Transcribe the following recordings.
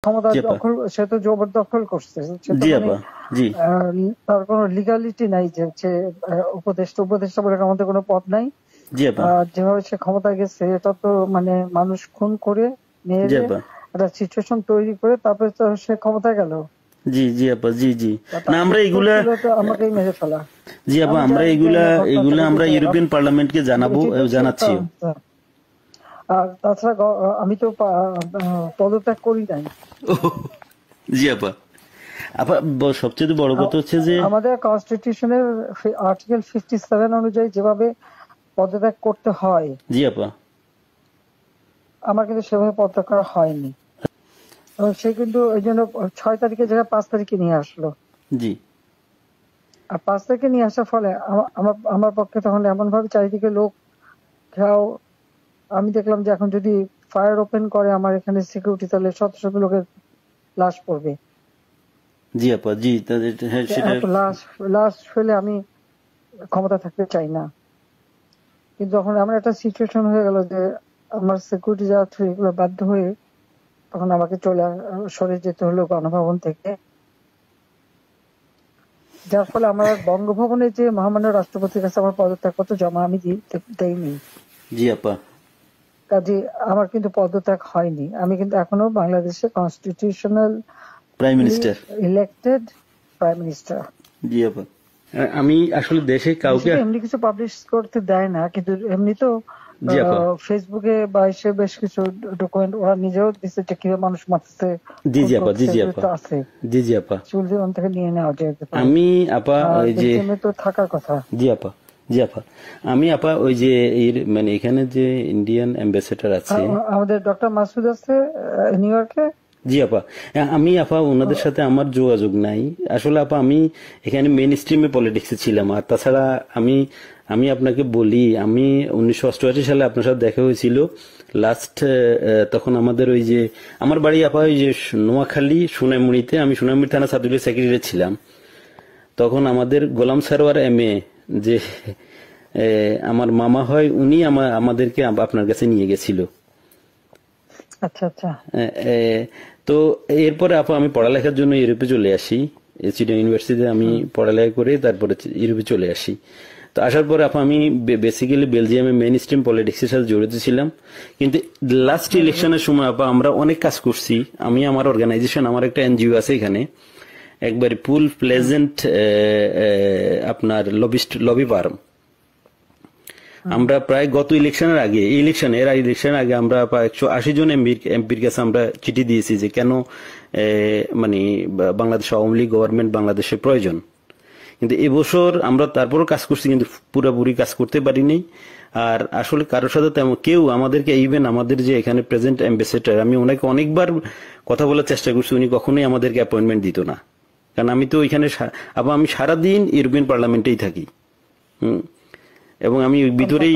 ক্ষমতা জি আপা দখল, সে তো জবরদখল করছে, সে তো জি মানে আপা জি তার কোনো লিগালিটি নাই যে হচ্ছে উপদেষ্টা উপদেষ্টা বলে আমাদের কোনো পদ নাই। জি আপা যেভাবে সে ক্ষমতা গেছে এটা তো মানে মানুষ খুন করে জি মেরে আপা একটা সিচুয়েশন তৈরি করে তারপরে তো সে ক্ষমতায় গেল। জি জি আপা জি জি না তার আমরা উত্তর এগুলা ছিল তো আমাকেই মেরে ফেলা। জি আপা আমি আমরা জানি এগুলা না এগুলা ঘটনাটা আমরা বুঝতে ইউরোপিয়ান পার্লামেন্টকে জানাবো এটি তো জানাচ্ছিও। আর তাছাড়া আমি তো পদত্যাগ করি নাই। জি আপা আপা সবচেয়ে বড় কথা হচ্ছে যে আমাদের কনস্টিটিউশনের আর্টিকেল 57 অনুযায়ী যেভাবে পদত্যাগ করতে হয় জি আপা আমার কিন্তু সেভাবে পদত্যাগ করা হয়নি, এবং সে কিন্তু ওই জন্য 6 তারিখের জায়গায় 5 তারিখে নিয়ে আসলো। জি আর 5 তারিখে নিয়ে আসার ফলে আমার আমার পক্ষে তখন এমন ভাবে চারিদিকে লোক ঘেরাও, আমি দেখলাম যে এখন যদি ফায়ার ওপেন করে আমার এখানে সিকিউরিটি, তাহলে শত শত লোকের লাশ পড়বে। জি আপা জি হ্যাঁ সেটা এত লাশ ফেলে আমি ক্ষমতা থাকতে চাই না। কিন্তু যখন আমার একটা সিচুয়েশন হয়ে গেল যে আমার সিকিউরিটি যাওয়া এগুলো বাধ্য হয়ে তখন আমাকে সরে যেতে হলো গণভবন থেকে, যার ফলে আমার বঙ্গভবনে যে মহামান্য রাষ্ট্রপতির কাছে আমার পদত্যাগপত্র জমা আমি দেইনি। জি আপা কাজে আমার কিন্তু পদত্যাগ হয়নি, আমি কিন্তু এখনো বাংলাদেশের constitutional prime minister elected prime minister. জি আপা আমি আসলে দেশে কাউকে এমনি কিছু পাবলিশ করতে দেয় না, কিন্তু এমনি তো জি আপা ফেসবুকে বা এসে বেশ কিছু ডকুমেন্ট ওরা নিজেও দিচ্ছে যে কিভাবে মানুষ মারছে জি জি আপা জি জি আপা আছে, জি জি আপা চুল থেকে নিয়ে নেওয়া যেতে পারে। আমি আপা ওই যে তো থাকার কথা। জি আপা জি আপা আমি আপা ওই যে মানে এখানে যে ইন্ডিয়ান অ্যাম্বাসেডর আছে আমাদের ডক্টর মাসুদ আছে নিউ ইয়র্কে। জি আপা আমি আপা ওনাদের সাথে আমার যোগাযোগ নাই আসলে আপা আমি এখানে মেইন স্ট্রিমে পলিটিক্সে ছিলাম। আর তাছাড়া আমি আমি আপনাকে বলি আমি 1988 সালে আপনার সাথে দেখা হয়েছিল লাস্ট। তখন আমাদের ওই যে আমার বাড়ি আপা ওই যে নোয়াখালী সোনাইমুড়িতে, আমি সোনাইমুড়ি থানা ছাত্রলীগের সেক্রেটারি ছিলাম। তখন আমাদের গোলাম সারোয়ার এমএ যে আমার মামা হয় উনি আমাদেরকে আপনার কাছে নিয়ে গেছিল। আচ্ছা আচ্ছা। তো এরপরে আপা আমি পড়ালেখার জন্য ইউরোপে চলে আসি, চিটাগং ইউনিভার্সিটিতে আমি পড়ালেখা করে তারপরে ইউরোপে চলে আসি। তো আসার পরে আপা আমি বেসিক্যালি বেলজিয়ামে মেইন স্ট্রিম পলিটিক্সের সাথে জড়িত ছিলাম। কিন্তু লাস্ট ইলেকশনের সময় আপা আমরা অনেক কাজ করছি। আমি আমার অর্গানাইজেশন, আমার একটা এনজিও আছে এখানে একবারে ফুল প্লেজেন্ট আপনার লবি ফার্ম। আমরা প্রায় গত ইলেকশনের আগে ইলেকশনের আগে আমরা প্রায় 180 জন এমপির কাছে আমরা চিঠি দিয়েছি যে কেন মানে বাংলাদেশ আওয়ামী লীগ গভর্নমেন্ট বাংলাদেশের প্রয়োজন। কিন্তু এবছর আমরা তারপরও কাজ করছি, কিন্তু পুরোপুরি কাজ করতে পারিনি। আর আসলে কারোর সাথে তেমন কেউ আমাদেরকে, ইভেন আমাদের যে এখানে প্রেজেন্ট অ্যাম্বাসেডর, আমি ওনাকে অনেকবার কথা বলার চেষ্টা করছি, উনি কখনোই আমাদেরকে অ্যাপয়েন্টমেন্ট দিত না। কারণ আমি তো ওইখানে আবার আমি সারাদিন ইউরোপিয়ান পার্লামেন্টেই থাকি। এবং আমি ভিতরেই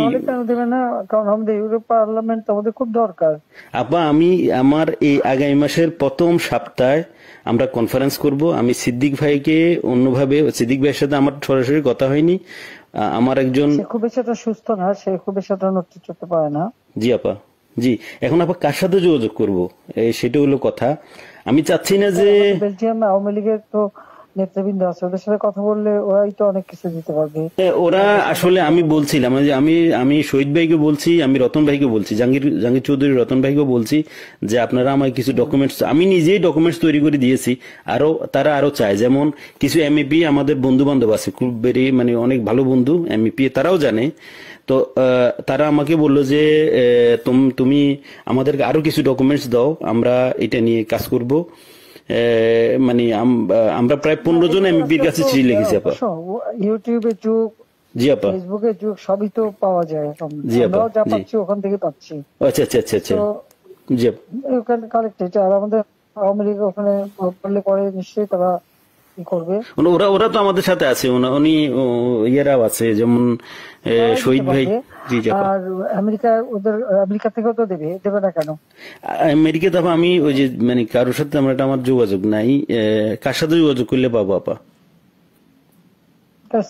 কারণ আমাদের ইউরোপ পার্লামেন্ট আমাদের খুব দরকার। আপা আমি আমার এই আগামী মাসের প্রথম সপ্তাহে আমরা কনফারেন্স করব। আমি সিদ্দিক ভাইকে অন্যভাবে, সিদ্দিক ভাইয়ের সাথে আমার সরাসরি কথা হয়নি, আমার একজন খুব বেশি একটা সুস্থ না, সে খুব বেশি একটা নড়তে চড়তে পারে না। জি আপা জি এখন আপা কার সাথে যোগাযোগ করব সেটা হলো কথা। আমি চাচ্ছি না যে বেলজিয়াম আওয়ামী লীগের তো নেতৃবৃন্দ আছে, ওদের সাথে কথা বললে ওরাই তো অনেক কিছু দিতে পারবে। ওরা আসলে আমি বলছিলাম যে আমি শহীদ ভাইকে বলছি, আমি রতন ভাইকে বলছি, জাহাঙ্গীর চৌধুরী রতন ভাইকে বলছি যে আপনারা আমায় কিছু ডকুমেন্টস, আমি নিজেই ডকুমেন্টস তৈরি করে দিয়েছি। তারা আরো চায়, যেমন কিছু এমইপি আমাদের বন্ধু বান্ধব আছে খুব মানে অনেক ভালো বন্ধু এমইপি, তারাও জানে। তো তারা আমাকে বললো যে তুমি আমাদেরকে আরো কিছু ডকুমেন্টস দাও, আমরা এটা নিয়ে কাজ করব। মানে আমরা প্রায় 15 জন এমপির কাছে চিঠি লিখেছি আপা। ইউটিউবের যুগ, জি আপা, ফেসবুকের যুগ, সবই তো পাওয়া যায় এখন। জি আপা, আমরাও যা পাচ্ছি ওখান থেকে পাচ্ছি। আচ্ছা আচ্ছা আচ্ছা আচ্ছা জি আপা, ওখানে কালেক্টেড। আর আমাদের আওয়ামী লীগ ওখানে বললে পরে নিশ্চয়ই তারা কি করবে। ওরা তো আমাদের সাথে আছে, উনি ইয়েরাও আছে, যেমন শহীদ ভাই। জি আর আমেরিকা থেকেও তো দেবে না কেন? আমেরিকা তো আমি ওই যে মানে কারোর সাথে আমার যোগাযোগ নাই। কার সাথে যোগাযোগ করলে পাবো আপা?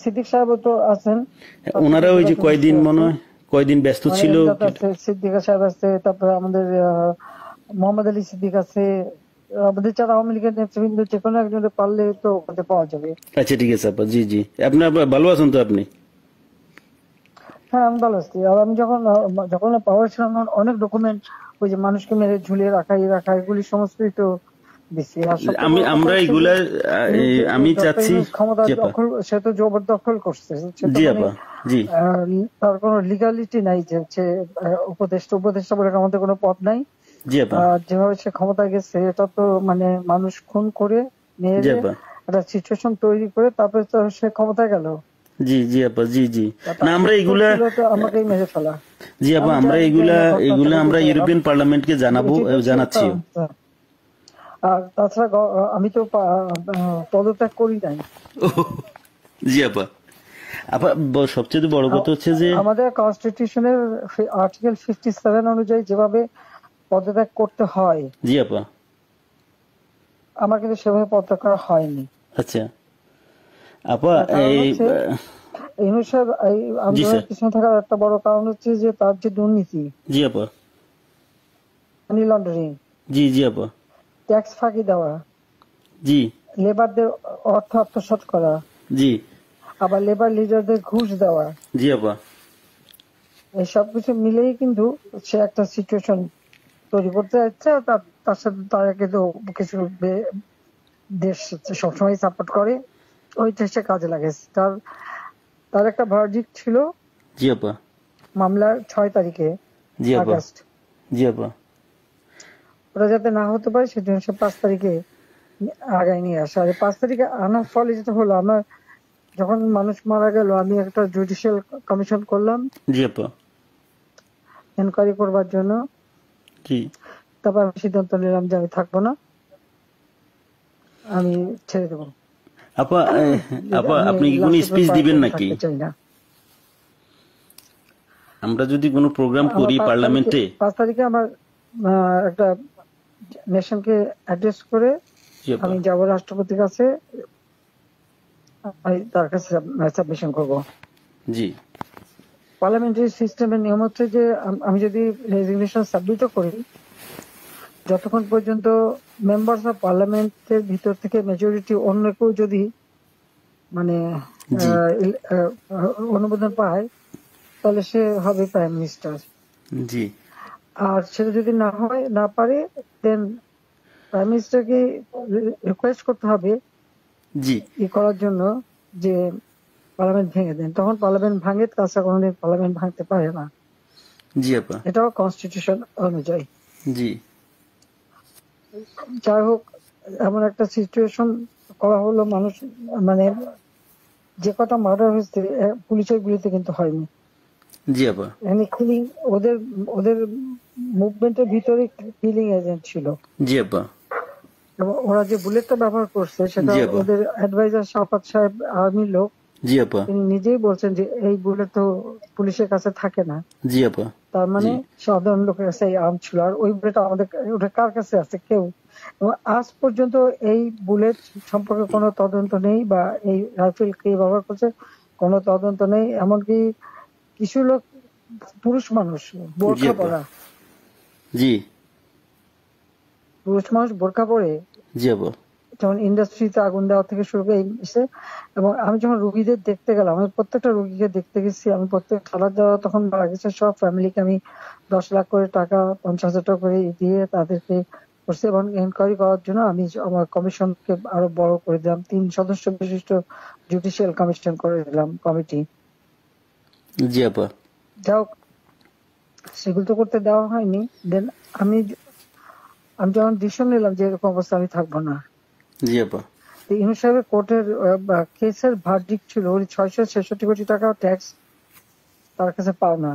সিদ্দিক সাহেব তো আছেন, ওনারা ওই যে কয়দিন ব্যস্ত ছিল। সিদ্দিক সাহেব আছে, তারপরে আমাদের মোহাম্মদ আলী সিদ্দিক আছে, আমাদের যারা আওয়ামী লীগের নেতৃবৃন্দ যে কোনো একজনে পারলে তো ওখানে পাওয়া যাবে। আচ্ছা ঠিক আছে আপা, জি জি। আপনার ভালো আছেন তো আপনি? হ্যাঁ আমি ভালো আছি। আর আমি যখন পাওয়ার ছিলাম তখন অনেক ডকুমেন্ট ওই যে মানুষকে মেরে ঝুলিয়ে রাখা এগুলি সমস্তই তো দিচ্ছি। আর সবচেয়ে বড় কথা আমরা হচ্ছে যে এগুলা আমি ডক্টর চাচ্ছি। ইউনূস ক্ষমতা জি আপা। দখল, সে তো জবরদখল করছে। সে তো জি মানে আপা। জি তার কোনো লিগালিটি নাই যে হচ্ছে উপদেষ্টা বলে আমাদের কোনো পদ নাই। জি আপা। আর যেভাবে সে ক্ষমতায় গেছে এটা তো মানে মানুষ খুন করে জি মেরে আপা। একটা সিচুয়েশন তৈরি করে তারপরে তো সে ক্ষমতায় গেল। জি জি আপা। জি জি। না তার আমরা উত্তর এগুলা, ছিল তো আমাকেই মেরে ফেলা। জি আপা, আমি আমরা জানি এগুলা না ঘটনাটা এগুলা আমরা বুঝতে পারলাম। ইউরোপিয়ান পার্লামেন্টকে জানাবো, এটি তো জানাচ্ছিও। আর তাছাড়া আমি তো পদত্যাগ করি নাই। জি আপা। আপা সবচেয়ে বড় কথা হচ্ছে যে, আমাদের কনস্টিটিউশনের আর্টিকেল 57 অনুযায়ী যেভাবে পদত্যাগ করতে হয় জি আপা। আমার কিন্তু সেভাবে পদত্যাগ করা হয়নি। আচ্ছা আপা, তার কারণ এই হচ্ছে ইউনূস সাহেব এই জি স্যার। আন্দোলনের পিছনে থাকার একটা বড় কারণ হচ্ছে যে তার যে দুর্নীতি, জি আপা। মানি লন্ডারিং, জি জি আপা। ট্যাক্স ফাঁকি দেওয়া, জি লেবারদের অর্থ আত্মসাৎ করা, জি আবার লেবার লিডারদের ঘুষ দেওয়া, জি আপা। এই সবকিছু মিলেই কিন্তু সে একটা সিচুয়েশন তৈরি করতে যাচ্ছে। আর তার সাথে তারা কিন্তু কিছু দেশ সবসময় সাপোর্ট করে, ওইটা সে কাজে লাগাইছে। তার একটা ভার্ডিক্ট ছিল জি আপা। মামলার 6 তারিখে জি আপা। আগস্ট, জি আপা। ওটা যাতে না হতে পারে সেজন্য সে 5 তারিখে আগায় নিয়ে আসে। আর 5 তারিখে আনার ফলে যেটা হলো, আমার যখন মানুষ মারা গেল আমি একটা জুডিশিয়াল কমিশন করলাম জি আপা। এনকোয়ারি করবার জন্য। জি তারপর আমি সিদ্ধান্ত নিলাম যে আমি থাকবো না, আমি ছেড়ে দেবো। আপা। আপা আমি আপনি কি কোনো লাস্ট স্পিচ দিবেন পর্যন্ত নাকি? থাকতে চাই না। আমরা যদি কোনো প্রোগ্রাম আমার করি পার্লামেন্টে। 5 তারিখে আমার একটা নেশনকে অ্যাড্রেস করে জি আপা। আমি যাব রাষ্ট্রপতির কাছে, আমি তার কাছে সাবমিশন করব। জি পার্লামেন্টারি সিস্টেমের নিয়ম হচ্ছে যে আমি যদি রেজিগনেশন সাবমিটও করি, যতক্ষণ পর্যন্ত মেম্বার্স অফ পার্লামেন্টের ভিতর থেকে মেজরিটি অন্য কেউ যদি মানে জি অনুমোদন পায় তাহলে সে হবে প্রাইম মিনিস্টার। জি আর সেটা যদি না পারে দেন প্রাইম মিনিস্টারকে রিকোয়েস্ট করতে হবে জি করার জন্য যে পার্লামেন্ট ভেঙে দেন। তখন পার্লামেন্ট ভাঙে, তাছাড়া কোনোদিন পার্লামেন্ট ভাঙতে পারে না। জি আপা। এটাও কনস্টিটিউশন অনুযায়ী। জি যাই হোক, এমন একটা সিচুয়েশন করা হলো, মানুষ মানে যে কটা মার্ডার হয়েছে পুলিশের গুলিতে কিন্তু হয়নি। জি আপা। এখানে কিলিং, ওদের ওদের মুভমেন্টের ভিতরে কিলিং এজেন্ট ছিল। জি আপা। এবং ওরা যে বুলেটটা ব্যবহার করছে সেটা জি আপা। ওদের অ্যাডভাইজার শাফাত সাহেব আর্মির লোক, জি আপা। তিনি নিজেই বলছেন যে এই বুলেট তো পুলিশের কাছে থাকে না। জি আপা। তার মানে জি সাধারণ লোকের কাছে এই আর্ম ছিল। আর ওই বুলেট আমাদের ওটা কার কাছে আছে? কেউ। এবং আজ পর্যন্ত এই বুলেট সম্পর্কে কোনো তদন্ত নেই, বা এই রাইফেল কে ব্যবহার করছে কোনো তদন্ত নেই। এমনকি কিছু লোক, পুরুষ মানুষ জি বোরখা আপা। পরা, জি পুরুষ মানুষ বোরখা পরে জি আপা। যেমন ইন্ডাস্ট্রিতে আগুন দেওয়া থেকে শুরু করে এবং আমি যখন রুগীদের দেখতে গেলাম, আমি প্রত্যেকটা রুগীকে দেখতে গেছি, আমি প্রত্যেক খাবার দেওয়া তখন মারা গেছে সব ফ্যামিলিকে আমি 10 লাখ করে টাকা, 50,000 টাকা করে দিয়ে তাদেরকে করছি। এবং এনকোয়ারি করার জন্য আমি আমার কমিশনকে আরো বড় করে দিলাম, 3 সদস্য বিশিষ্ট জুডিশিয়াল কমিশন করে দিলাম কমিটি। জি আপা। যাই হোক, সেগুলো তো করতে দেওয়া হয়নি। দেন আমি আমি যখন ডিসিশন নিলাম যে এরকম অবস্থা আমি থাকবো না, জি আপা। ইউনূস সাহেবের কোর্টের কেসের ভার্ডিক্ট ছিল ওই 666 কোটি টাকা ট্যাক্স তার কাছে পাওনা।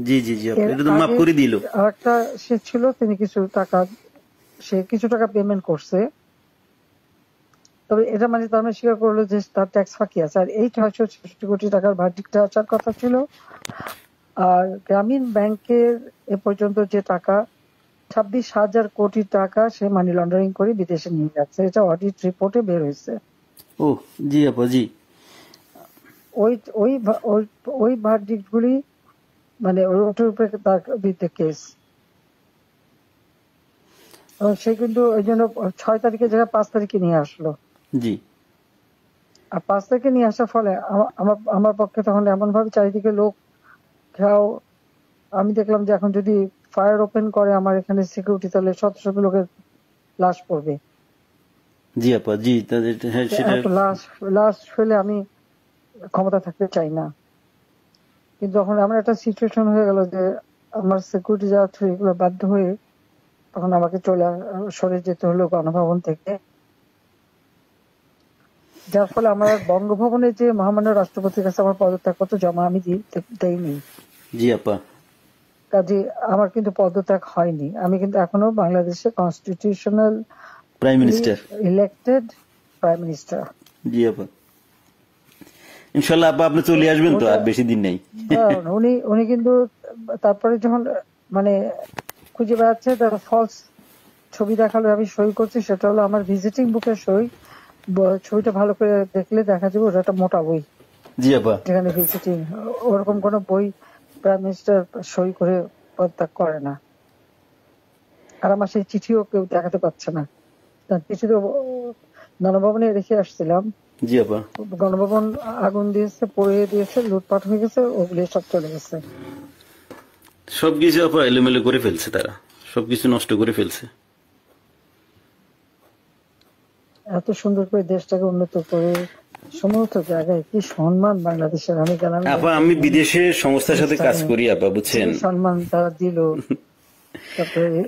জি জি জি আপা, এর এটা তো মাফ আগে করে দিল। আরেকটা সে ছিল, তিনি কিছু টাকা পেমেন্ট করছে, তবে এটা মানে তার মানে স্বীকার করলো যে তার ট্যাক্স ফাঁকি আছে। আর এই 666 কোটি টাকার ভার্ডিক্টটা আসার কথা ছিল। আর গ্রামীণ ব্যাংকের এ পর্যন্ত যে টাকা 26,000 কোটি টাকা সে মানি লন্ডারিং করে বিদেশে নিয়ে যাচ্ছে, এটা অডিট রিপোর্টে বের হয়েছে। ও জি আপা। জি ওই ওই ওই ভার্ডিক্ট গুলি মানে ওটার উপরে তার বিরুদ্ধে কেস। সে কিন্তু ওই জন্য 6 তারিখের জায়গায় 5 তারিখে নিয়ে আসলো। জি আর 5 তারিখে নিয়ে আসার ফলে আমার আমার পক্ষে তখন এমন ভাবে চারিদিকে লোক ঘেরাও। আমি দেখলাম যে এখন যদি ফায়ার ওপেন করে আমার এখানে সিকিউরিটি, তাহলে শত শত লোকের লাশ পড়বে। জি আপা, জি তাদের হ্যাঁ সেটা এত লাশ লাশ ফেলে আমি ক্ষমতা থাকতে চাই না। কিন্তু যখন আমার একটা সিচুয়েশন হয়ে গেল যে আমার সিকিউরিটি যাওয়া থ্রু এগুলো বাধ্য হয়ে তখন আমাকে সরে যেতে হলো গণভবন থেকে। যার ফলে আমার বঙ্গভবনে যে মহামান্য রাষ্ট্রপতির কাছে আমার পদত্যাগপত্র জমা আমি দেইনি। জি আপা, কাজে আমার কিন্তু পদত্যাগ হয়নি। আমি কিন্তু এখনো বাংলাদেশের constitutional prime minister. Elected prime minister. জি আপা, ইনশাল্লাহ আপা আপনি চলে আসবেন তো, আর বেশি দিন নেই। উনি কিন্তু তারপরে যখন মানে খুঁজে বেড়াচ্ছে, তার ফলস ছবি দেখালো, আমি সই করছি, সেটা হলো আমার ভিজিটিং বুকের সই। ছবিটা ভালো করে দেখলে দেখা যাবে ওটা একটা মোটা বই, জি আপা, যেখানে ভিজিটিং ওরকম কোন বই প্রাইম মিনিস্টার সই করে পদত্যাগ করে না। আর আমার সেই চিঠিও কেউ দেখাতে পারছে না। তার চিঠি তো গণভবনে রেখে আসছিলাম। জি আপা, গণভবন আগুন দিয়েছে, পুড়িয়ে দিয়েছে, লুটপাট হয়ে গেছে, ওগুলি সব চলে গেছে। সবকিছু আপা এলোমেলো করে ফেলছে, তারা সবকিছু নষ্ট করে ফেলছে। এত সুন্দর করে দেশটাকে উন্নত করে সমস্ত জায়গায় কি সম্মান বাংলাদেশের। আমি গেলাম আপা, আমি বিদেশে সংস্থার সাথে কাজ করি আপা, বুঝছেন, সম্মান তারা দিল।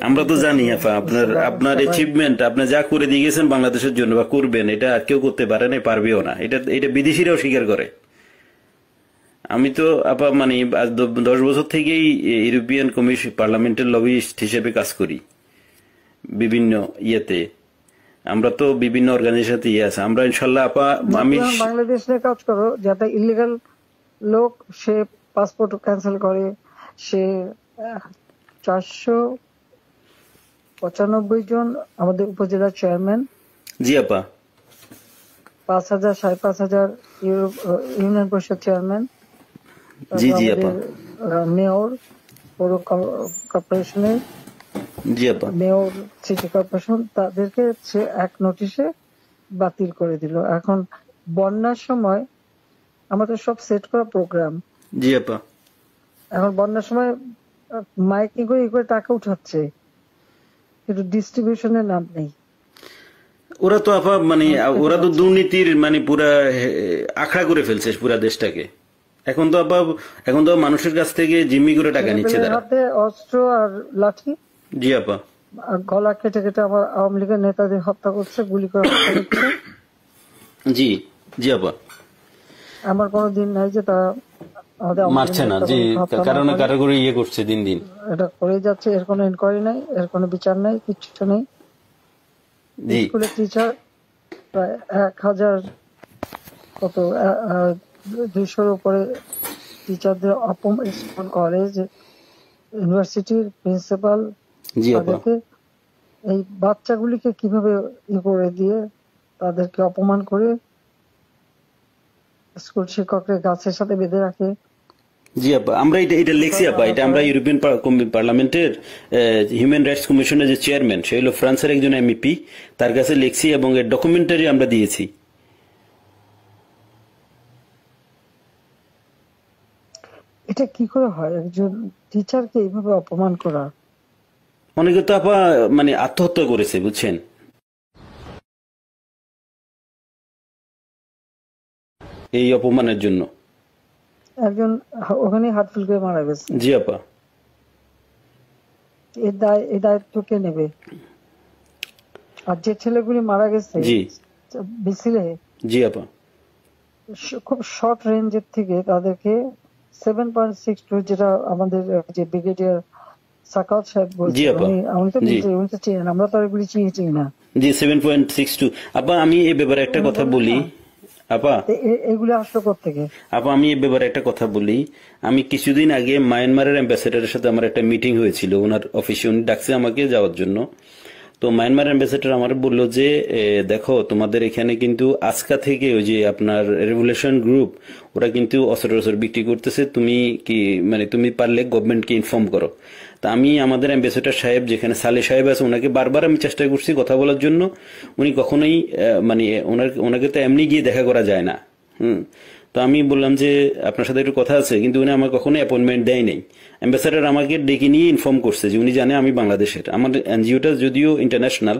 আমরা তো জানি আপা আপনার আপনার অ্যাচিভমেন্ট, আপনি যা করে দিয়ে গেছেন বাংলাদেশের জন্য বা করবেন, এটা আর কেউ করতে পারে না, পারবেও না। এটা এটা বিদেশিরাও স্বীকার করে। আমি তো আপা মানে 10 বছর থেকেই ইউরোপিয়ান কমিশন পার্লামেন্টের লবিস্ট হিসেবে কাজ করি বিভিন্ন ইয়েতে। আমরা তো বিভিন্ন অর্গানাইজেশন ইয়ে আছে, আমরা ইনশাল্লাহ আপা আমি বাংলাদেশ নিয়ে কাজ করো, যাতে ইলিগাল লোক সে পাসপোর্ট ক্যান্সেল করে, সে 495 জন আমাদের উপজেলা চেয়ারম্যান, জি আপা, 5,000 5,500 ইউনিয়ন পরিষদ চেয়ারম্যান, জি জি আপা, মেয়র পৌর কর্পোরেশনের জি আপা, মেয়র, সিটি কর্পোরেশন, তাদেরকে সে এক নোটিশে বাতিল করে দিল। এখন বন্যার সময় আমাদের সব সেট করা প্রোগ্রাম, জি আপা, এখন বন্যার সময় মাইকিং করে করে টাকা উঠাচ্ছে, কিন্তু ডিস্ট্রিবিউশনের নাম নেই। ওরা তো আপা মানে ওরা তো দুর্নীতির মানে পুরা আখড়া করে ফেলছে পুরা দেশটাকে। এখন তো আপা এখন তো মানুষের কাছ থেকে জিম্মি করে টাকা নিচ্ছে তারা। হাতে অস্ত্র আর লাঠি, জি আপা, আর গলা কেটে কেটে আমার আওয়ামী লীগের নেতাদের হত্যা করছে, গুলি করে হত্যা করছে। জি জি আপা, আমার কোনো দিন নাই যে তারা মারছে না, জি কারণ কারো করে ইয়ে করছে দিন দিন, এটা করে যাচ্ছে। এর কোনো ইনকোয়ারি নাই, এর কোনো বিচার নাই, কিচ্ছু নেই। স্কুলের টিচার প্রায় 1,000 কত 200-র উপরে টিচারদের স্কুল, কলেজ, ইউনিভার্সিটির প্রিন্সিপাল, তাদেরকে এই বাচ্চাগুলিকে কিভাবে করে দিয়ে তাদেরকে অপমান করে স্কুল শিক্ষকদের গাছের সাথে বেঁধে রাখে। জি আপা, আমরা এটা লিখছি আপা, এটা আমরা ইউরোপিয়ান পার্লামেন্টের হিউম্যান রাইটস কমিশনের যে চেয়ারম্যান, সে হলো ফ্রান্সের একজন এমপি, তার কাছে লিখছি এবং এর ডকুমেন্টারি আমরা দিয়েছি। এটা কি করে হয় একজন টিচারকে এইভাবে অপমান করা? অনেকে তো আপা মানে আত্মহত্যা করেছে, বুঝছেন, এই অপমানের জন্য। একজন ওখানে হার্টফেল করে মারা গেছে। জি আপা, এই দায়িত্ব কে নেবে? আর যে ছেলেগুলি মারা গেছে জি মিছিলে, জি আপা, খুব শর্ট রেঞ্জের থেকে তাদেরকে 7.62, যেটা আমাদের যে ব্রিগেডিয়ার সাকাত সাহেব বলছেন, উনি তো চিনেন, আমরা তো এগুলি চিনি না। জি 7.62 আপা, আমি এই ব্যাপারে একটা কথা বলি আপা, এগুলো আসলো কোত্থেকে? আপা আমি এই ব্যাপারে একটা কথা বলি। আমি কিছুদিন আগে মায়ানমারের অ্যাম্বাসেডারের সাথে আমার একটা মিটিং হয়েছিল ওনার অফিসে, উনি ডাকছে আমাকে যাওয়ার জন্য। তো মায়ানমার অ্যাম্বাসেডর আমার বললো যে দেখো তোমাদের এখানে কিন্তু আজকা থেকে ওই যে আপনার রেভুলেশন গ্রুপ ওরা কিন্তু অস্ত্র বিক্রি করতেছে, তুমি কি মানে তুমি পারলে গভর্নমেন্টকে ইনফর্ম করো। তা আমি আমাদের অ্যাম্বাসেডর সাহেব যেখানে সালে সাহেব আছে ওনাকে বারবার আমি চেষ্টা করছি কথা বলার জন্য, উনি কখনোই মানে ওনাকে তো এমনি গিয়ে দেখা করা যায় না। তো আমি বললাম যে আপনার সাথে একটু কথা আছে, কিন্তু উনি আমার কখনো অ্যাপয়েন্টমেন্ট দেয় নাই। অ্যাম্বাসেডর আমাকে ডেকে নিয়ে ইনফর্ম করছে যে উনি জানে আমি বাংলাদেশের, আমার এনজিওটা যদিও ইন্টারন্যাশনাল।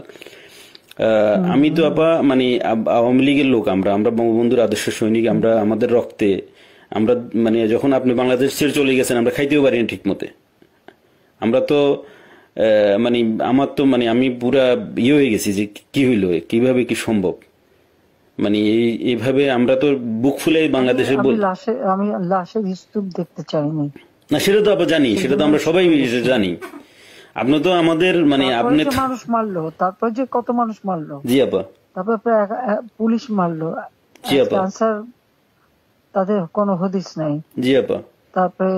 আমি তো মানে আওয়ামী লীগের লোক, আমরা আমরা বঙ্গবন্ধুর আদর্শ সৈনিক, আমরা আমাদের রক্তে আমরা মানে যখন আপনি বাংলাদেশ ছেড়ে চলে গেছেন আমরা খাইতেও পারি না ঠিক মতে। আমরা তো মানে আমার তো মানে আমি পুরা হয়ে গেছি যে কি হইলো, কিভাবে কি সম্ভব, মানে এইভাবে আমরা তো বুক ফুলে বাংলাদেশে আমি লাশের স্তূপ দেখতে চাইনি। না সেটা তো আবার জানি, সেটা তো আমরা সবাই জানি। আপনি তো আমাদের মানে আপনি মানুষ মারলো, তারপর যে কত মানুষ মারলো। জি আপা। তারপর প্রায় পুলিশ মারলো। জি আপা। আনসার তাদের কোনো হদিস নাই। জি আপা। তারপরে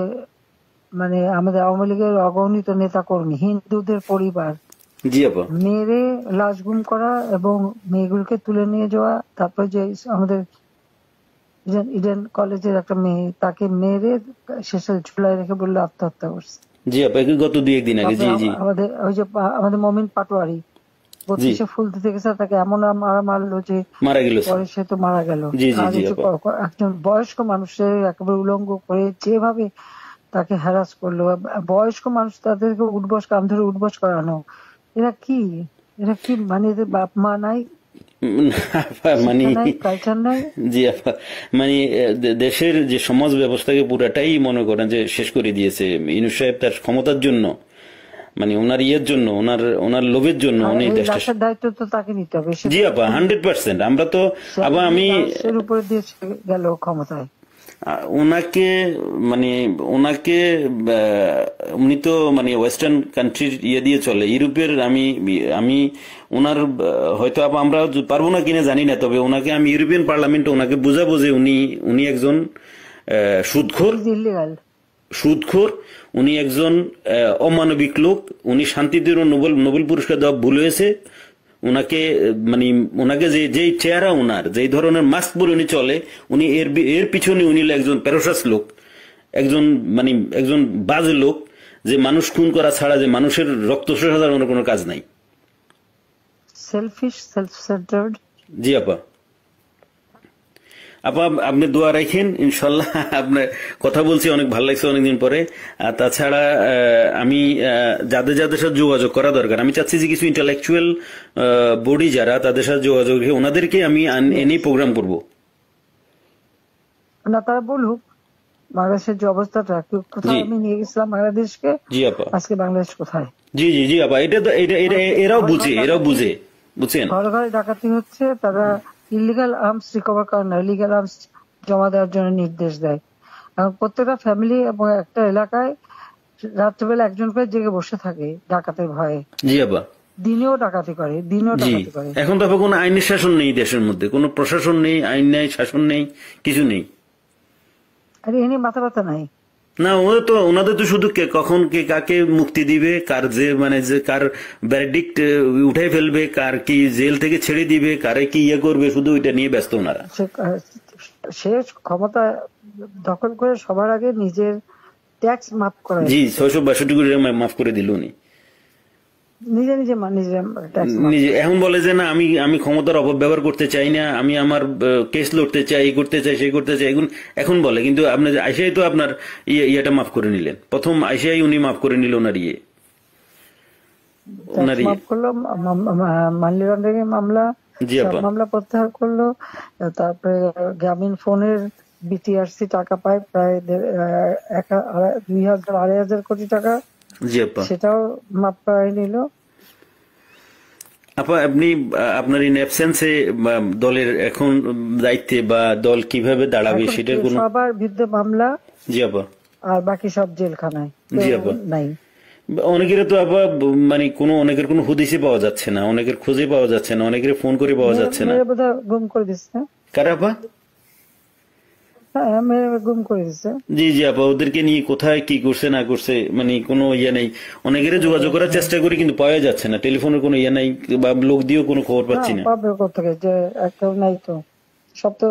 মানে আমাদের আওয়ামী লীগের অগণিত নেতা কর্মী, হিন্দুদের পরিবার জি আপা মেরে লাশ গুম করা এবং মেয়েগুলোকে তুলে নিয়ে যাওয়া। তারপর যে আমাদের ইডেন কলেজের একটা মেয়ে, তাকে মেরে শেষে ঝুলায় রেখে বললো আত্মহত্যা করছে। জি আপা, গত 2-1 দিন আগে। জি জি। আমাদের ওই যে আমাদের মমিন পাটোয়ারি 32-এ ফুল দিতে গেছে, তাকে এমন মারলো যে মারা গেল, পরে সে তো মারা গেল। একজন বয়স্ক মানুষের একেবারে উলঙ্গ করে যেভাবে তাকে হ্যারাস করলো, বয়স্ক মানুষ তাদেরকে উঠবস কাম ধরে উঠবস করানো, এরা কি মানে এদের বাপ মা নাই, মানে কালচার নাই। জি আপা, মানে দেশের যে সমাজ ব্যবস্থাকে পুরাটাই মনে করেন যে শেষ করে দিয়েছে ইউনূস সাহেব তার ক্ষমতার জন্য, মানে ওনার ইয়ের জন্য, ওনার লোভের জন্য উনি দেশটা দায়িত্ব তো তাকে নিতে হবে। জি আপা 100%। আমরা তো আবার আমি এর উপরে দিয়ে গেল ক্ষমতায় ওনাকে মানে ওনাকে উনি তো মানে ওয়েস্টার্ন কান্ট্রির ইয়ে দিয়ে চলে, ইউরোপের। আমি ওনার হয়তো আমরা পারবো না কিনা জানি না, তবে ওনাকে আমি ইউরোপিয়ান পার্লামেন্টে ওনাকে বুঝাবো যে উনি একজন সুদখোর, উনি একজন অমানবিক লোক, উনি শান্তিতে নোবেল পুরস্কার দেওয়া ভুল হয়েছে। ওনাকে মানে ওনাকে যে চেহারা, ওনার যে ধরনের মাস্ক পরে উনি চলে, উনি এর পিছনে উনি একজন প্যারোসাস লোক, একজন বাজে লোক, যে মানুষ খুন করা ছাড়া যে মানুষের রক্ত শোষা ছাড়া ওনার কোনো কাজ নাই। Shellfish, self centred. জি আপা। আপা আপনি দোয়া রাখেন, ইনশাল্লাহ। আপনার কথা বলছি অনেক ভালো লাগছে অনেকদিন পরে। তাছাড়া আমি যাদের সাথে যোগাযোগ করা দরকার, আমি চাচ্ছি যে কিছু ইন্টালেকচুয়াল বডি যারা, তাদের সাথে যোগাযোগ রেখে ওনাদেরকে আমি এনে প্রোগ্রাম করব। না তারা বলুক বাংলাদেশের যে অবস্থাটা, কোথায় আমি নিয়ে গেছিলাম বাংলাদেশকে। জি আপা। আজকে বাংলাদেশ কোথায়? জি জি জি আপা, এটা এরাও বুঝে বুঝছেন। ঘরে ঘরে ডাকাতি হচ্ছে, তারা ইলিগাল আর্মস রিকভার করে না, ইলিগাল আর্মস জমা দেওয়ার জন্য নির্দেশ দেয়। এবং প্রত্যেকটা ফ্যামিলি এবং একটা এলাকায় রাত্রেবেলা একজন করে জেগে বসে থাকে ডাকাতের ভয়ে। জি আপা। দিনেও ডাকাতি করে। এখন তো কোনো আইনের শাসন নেই দেশের মধ্যে, কোনো প্রশাসন নেই, আইন নেই, শাসন নেই, কিছু নেই। আরে এনে মাথা ব্যথা নাই না, ওনাদের তো শুধু কখন কে কাকে মুক্তি দিবে, কার কার ভ্যারডিক্ট উঠাই ফেলবে, কার কি জেল থেকে ছেড়ে দিবে, কারে কি ইয়ে করবে, শুধু ওইটা নিয়ে ব্যস্ত ওনারা। সে ক্ষমতা দখল করে সবার আগে নিজের ট্যাক্স মাফ করে। জি 662 কোটি মাফ করে দিল উনি নিজে। এখন বলে যে না, আমি ক্ষমতার অপব্যবহার করতে চাই না, আমি আমার কেস লড়তে চাই, এই করতে চাই, সেই করতে চাই, এখন বলে। কিন্তু আপনি আইসাই তো আপনার ইয়েটা মাফ করে নিলেন, প্রথম আইসাই উনি মাফ করে নিল ওনার মাফ করলো, মানি লন্ডারিং মামলা, মামলা প্রত্যাহার করলো। তারপরে গ্রামীণ ফোনের বিটিআরসি টাকা পায় প্রায় 2,000-2,500 কোটি টাকা, সেটাও মাপ পাই নিল। আপা আপনি আপনার ইন অ্যাবসেন্সে দলের এখন দায়িত্বে বা দল কিভাবে দাঁড়াবে সেটার কোনো সবার বিরুদ্ধে মামলা। জি আপা। আর বাকি সব জেলখানায়। জি আপা। নাই অনেকের তো আপা মানে অনেকের কোনো হুদিসই পাওয়া যাচ্ছে না, অনেকের খোঁজে পাওয়া যাচ্ছে না, অনেকের ফোন করে পাওয়া যাচ্ছে না। গুম করে দিচ্ছে। কারা আপা? হ্যাঁ, মেরে গুম করে দিছে। জি জি আপা, ওদেরকে নিয়ে কোথায় কি করছে না করছে মানে কোনো ইয়ে নেই। অনেকের যোগাযোগ করার চেষ্টা করি কিন্তু পাওয়া যাচ্ছে না, টেলিফোনের কোনো ইয়ে নাই বা লোক দিয়েও কোনো খবর না, পাচ্ছি না। পাবে কোথেকে, যে একটা নাই তো, সব তো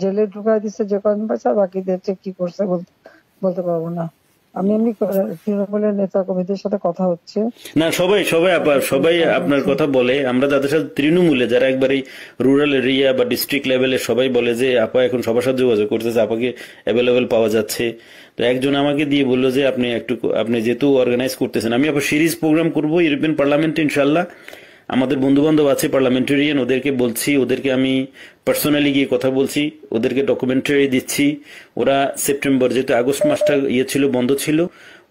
জেলে ঢুকাই দিচ্ছে যে কদিন পাচ্ছে, আর বাকিদের যে কি করছে বলতে পারবো না। আমি এমনি তৃণমূলের নেতা কর্মীদের সাথে কথা হচ্ছে, না সবাই সবাই আপা তাদের সাথে সবাই কথা আপনার হচ্ছে। কথা বলে, আমরা যাদের সাথে তৃণমূলে যারা একবারে রুরাল এরিয়া বা ডিস্ট্রিক্ট লেভেলে সবাই বলে যে আপা এখন সবার সাথে যোগাযোগ করতেছে, আপাকে অ্যাভেলেবেল পাওয়া যাচ্ছে। তো একজন আমাকে দিয়ে বললো যে আপনি যেহেতু অর্গানাইজ করতেছেন, আমি আবার সিরিজ প্রোগ্রাম করব ইউরোপিয়ান পার্লামেন্টে ইনশাল্লাহ। আমাদের বন্ধু বান্ধব আছে পার্লামেন্টারিয়ান, ওদেরকে বলছি, ওদেরকে আমি পার্সোনালি গিয়ে কথা বলছি, ওদেরকে ডকুমেন্টারি দিচ্ছি। ওরা সেপ্টেম্বর, যেহেতু আগস্ট মাসটা ইয়ে ছিল, বন্ধ ছিল,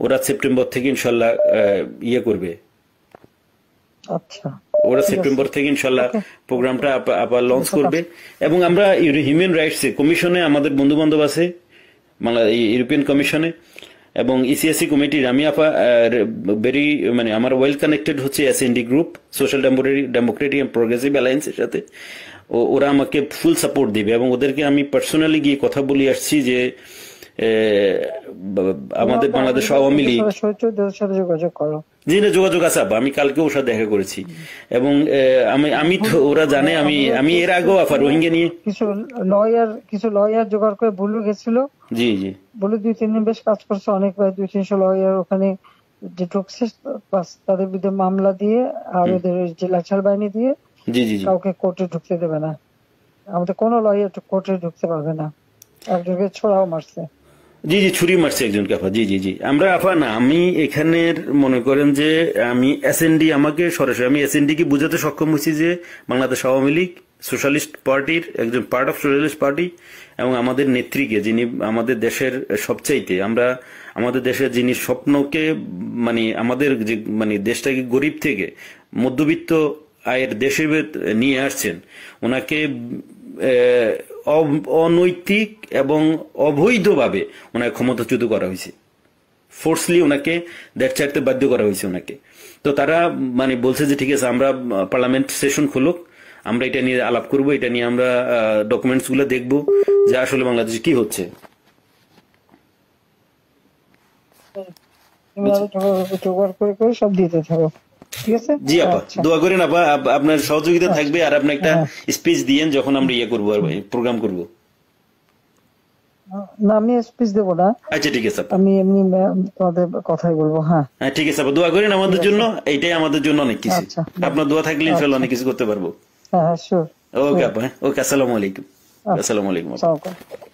ওরা সেপ্টেম্বর থেকে ইনশাল্লাহ ইয়ে করবে। আচ্ছা, ওরা ঠিক আছে, সেপ্টেম্বর থেকে ইনশাল্লাহ ওকে, প্রোগ্রামটা আবার লঞ্চ কিছু কাজ। করবে। এবং আমরা হিউম্যান রাইটস কমিশনে আমাদের বন্ধু বান্ধব আছে, বাংলা ইউরোপিয়ান কমিশনে এবং ইসিএসসি কমিটির আমি আপা ভেরি মানে আমার ওয়েল কানেক্টেড হচ্ছে SND group, social democratic and progressive অ্যালায়েন্সের সাথে। ওরা আমাকে ফুল সাপোর্ট দিবে এবং ওদেরকে আমি পার্সোনালি গিয়ে কথা বলে আসছি যে আমাদের বাংলাদেশ আওয়ামী লীগ। ওদের সাথে যোগাযোগ করো। জি না, যোগাযোগ আছে আপা, আমি কালকে ওর সাথে দেখা করেছি এবং আমি তো ওরা জানে আমি এর আগেও আপা রোহিঙ্গা নিয়ে কিছু লয়ার জোগাড় করে ভুলে গেছিল, জি জি বলে 2-3 দিন বেশ কাজ করছে, অনেক প্রায় 200-300 লয়ার ওখানে যে ঢুকছে, বাস তাদের বিরুদ্ধে মামলা দিয়ে আর ওদের ওই যে লাঠিয়াল বাহিনী দিয়ে জি জি জি কাউকে কোর্টে ঢুকতে দেবে না। আমাদের কোনো লয়ার কোর্টে ঢুকতে পারবে না, একজনকে ছোড়াও মারছে। জি জি ছুরি মারছে একজনকে আপা। জি জি জি আমরা আপা না, আমি এখানের মনে করেন যে আমি এসএনডি, আমাকে সরাসরি আমি এসএনডি কে বুঝাতে সক্ষম হয়েছি যে বাংলাদেশ আওয়ামী লীগ সোশ্যালিস্ট পার্টির একজন পার্ট অফ সোশ্যালিস্ট পার্টি এবং আমাদের নেত্রীকে, যিনি আমাদের দেশের সবচাইতে আমরা আমাদের দেশের যিনি স্বপ্নকে মানে আমাদের যে মানে দেশটাকে গরিব থেকে মধ্যবিত্ত আয়ের দেশে নিয়ে আসছেন, ওনাকে অনৈতিক এবং অবৈধভাবে ওনাকে ক্ষমতাচ্যুত করা হয়েছে, ফোর্সলি ওনাকে দেশ ছাড়তে বাধ্য করা হয়েছে ওনাকে। তো তারা মানে বলছে যে ঠিক আছে, আমরা পার্লামেন্ট সেশন খুলুক, আমরা এটা নিয়ে আলাপ করব, এটা নিয়ে আমরা ডকুমেন্টস গুলো দেখবো যে আসলে বাংলাদেশে কি হচ্ছে। তুমি আরো জোগাড় করে করে সব দিতে থাকো, ঠিক আছে? জি আপা, আচ্ছা, দোয়া করেন আপা, আপনার সহযোগিতা আচ্ছা, থাকবে আর আপনি একটা হ্যাঁ, স্পিচ দিয়েন যখন আমরা ইয়ে করবো আর প্রোগ্রাম করব। না আমি স্পিচ দেবো না, আচ্ছা ঠিক আছে আপা। আমি এমনি তোমাদের কথাই বলবো। হ্যাঁ, হ্যাঁ ঠিক আছে আপা, দোয়া করেন ঠিক আমাদের আছে, জন্য, এইটাই আমাদের জন্য অনেক কিছু। আচ্ছা, আপনার দোয়া থাকলে ইনশাল্লাহ আচ্ছা, অনেক কিছু করতে পারবো। হ্যাঁ হ্যাঁ, শিওর, ওকে আপা, ওকে, আসসালামু আলাইকুম। আচ্ছা, আসসালামু আলাইকুম আপা। সালাম।